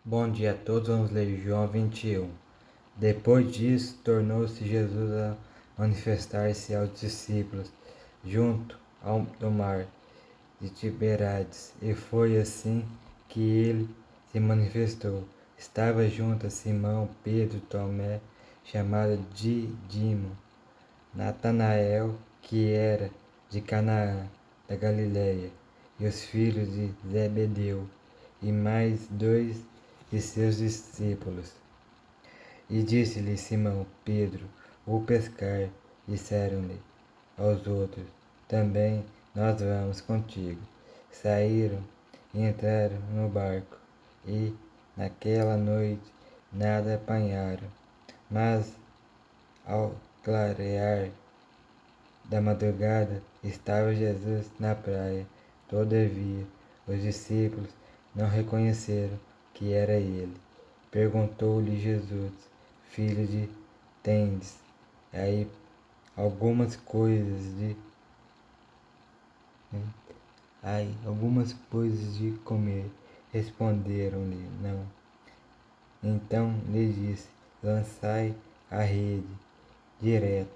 Bom dia a todos, vamos ler João 21. Depois disso, tornou-se Jesus a manifestar-se aos discípulos junto do mar de Tiberíades, e foi assim que ele se manifestou. Estava junto a Simão, Pedro, Tomé, chamado Dídimo, Natanael, que era de Canaã, da Galileia, e os filhos de Zebedeu, e mais dois de seus discípulos. E disse-lhe Simão Pedro: vou pescar. Disseram-lhe aos outros: também nós vamos contigo. Saíram e entraram no barco, e naquela noite nada apanharam. Mas ao clarear da madrugada estava Jesus na praia. Todavia os discípulos não reconheceram que era ele. Perguntou-lhe Jesus: filho de tendes aí algumas coisas de comer? Responderam-lhe: não. Então lhe disse: lançai a rede direta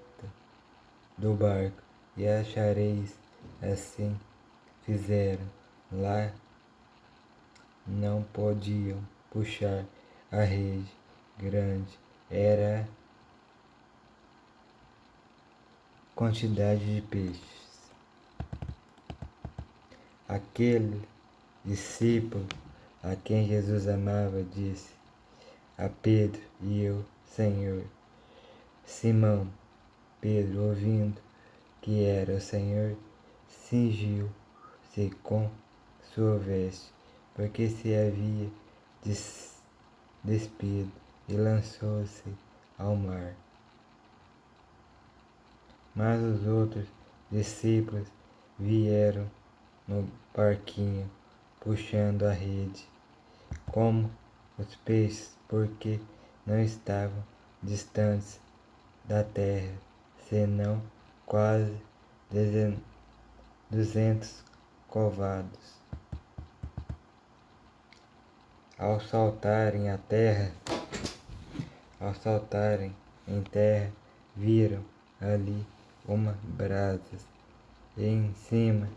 do barco e achareis. Assim fizeram. Lá não podiam puxar a rede grande, era a quantidade de peixes. Aquele discípulo a quem Jesus amava disse a Pedro: e eu, Senhor? Simão Pedro, ouvindo que era o Senhor, cingiu-se com sua veste, porque se havia despido, e lançou-se ao mar. Mas os outros discípulos vieram no barquinho, puxando a rede, como os peixes, porque não estavam distantes da terra, senão quase 200 côvados. Ao saltarem em terra, viram ali uma brasas, e em cima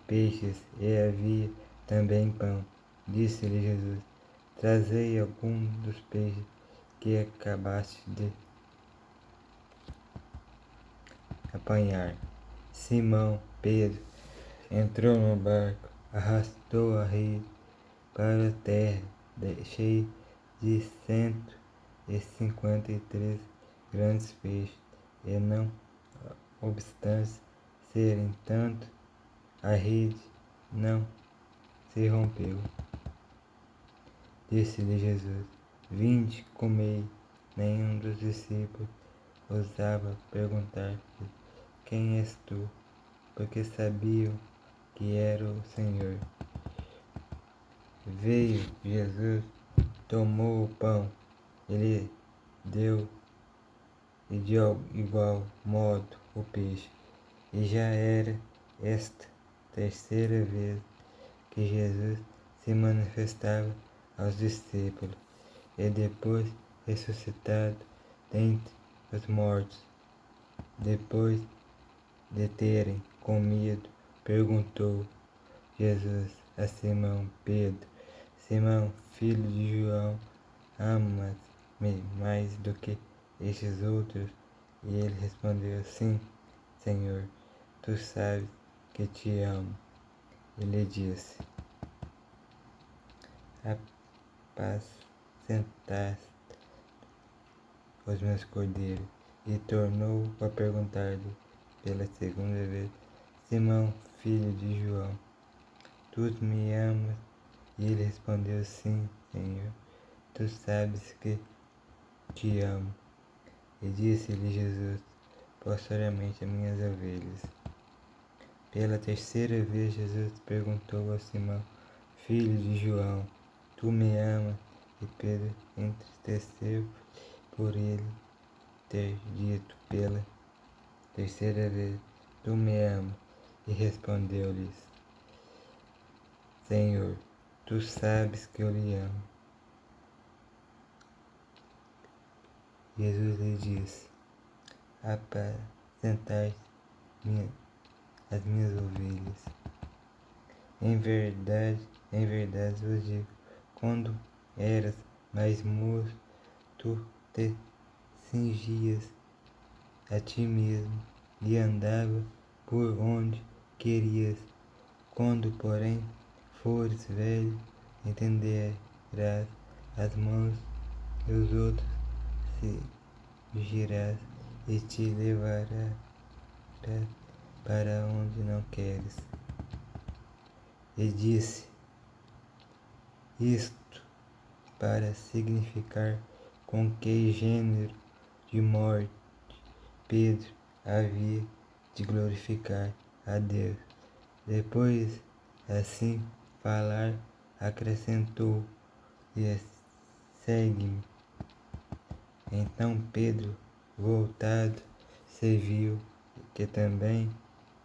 peixes, e havia também pão. Disse-lhe Jesus: trazei algum dos peixes que acabaste de apanhar. Simão Pedro entrou no barco, arrastou a rede para a terra, cheia de 153 grandes peixes, e não obstante serem tanto, a rede não se rompeu. Disse-lhe Jesus: vinde, comei. Nenhum dos discípulos ousava perguntar-lhe: quem és tu? Porque sabiam que era o Senhor. Veio Jesus, tomou o pão, ele deu, e de igual modo o peixe. E já era esta terceira vez que Jesus se manifestava aos discípulos, e depois ressuscitado dentre os mortos. Depois de terem comido, perguntou Jesus a Simão Pedro: Simão, filho de João, amas-me mais do que estes outros? E ele respondeu: sim, Senhor, tu sabes que te amo. Ele disse: apacentaste os meus cordeiros. E tornou a perguntar-lhe pela segunda vez: Simão, filho de João, tu me amas? E ele respondeu: sim, Senhor, tu sabes que te amo. E disse-lhe Jesus: posteriormente as minhas ovelhas. Pela terceira vez Jesus perguntou a Simão, filho de João: tu me amas? E Pedro entristeceu por ele ter dito pela terceira vez: tu me amas? E respondeu-lhes: Senhor, tu sabes que eu lhe amo. Jesus lhe disse: apacentai as minhas ovelhas. Em verdade vos digo, quando eras mais moço, tu te cingias a ti mesmo e andava por onde querias. Quando, porém, fores velho, entenderás as mãos e os outros girás e te levarás para onde não queres. E disse isto para significar com que gênero de morte Pedro havia de glorificar a Deus. Depois, assim falar, acrescentou: e segue-me. Então Pedro, voltado, se viu que também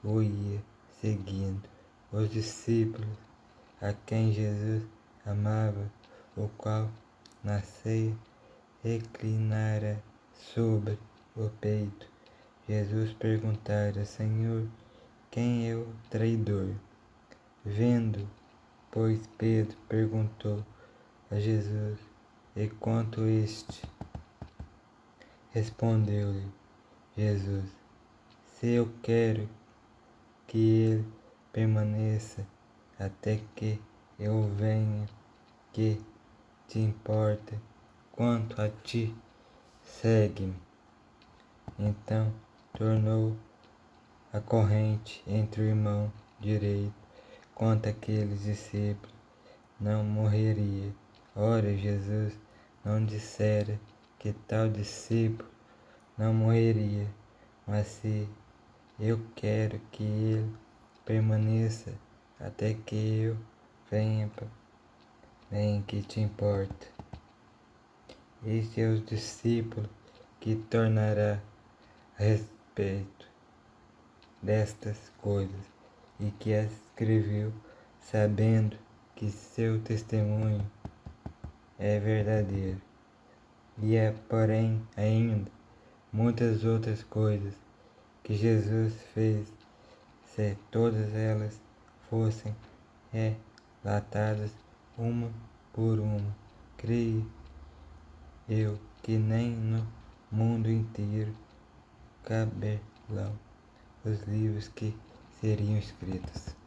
o ia seguindo os discípulos a quem Jesus amava, o qual na ceia reclinara sobre o peito. Jesus perguntara: Senhor, quem é o traidor? Vendo, pois, Pedro perguntou a Jesus: e quanto este? Respondeu-lhe Jesus: se eu quero que ele permaneça até que eu venha, que te importa? Quanto a ti, segue-me. Então tornou a corrente entre o irmão direito quanto aqueles discípulos não morreria. Ora, Jesus não dissera que tal discípulo não morreria, mas se eu quero que ele permaneça até que eu venha, que te importa? Este é o discípulo que tornará a respeito destas coisas e que as escreveu, sabendo que seu testemunho é verdadeiro. E há, porém, ainda muitas outras coisas que Jesus fez, se todas elas fossem relatadas uma por uma, creio eu que nem no mundo inteiro caberão os livros que seriam escritos.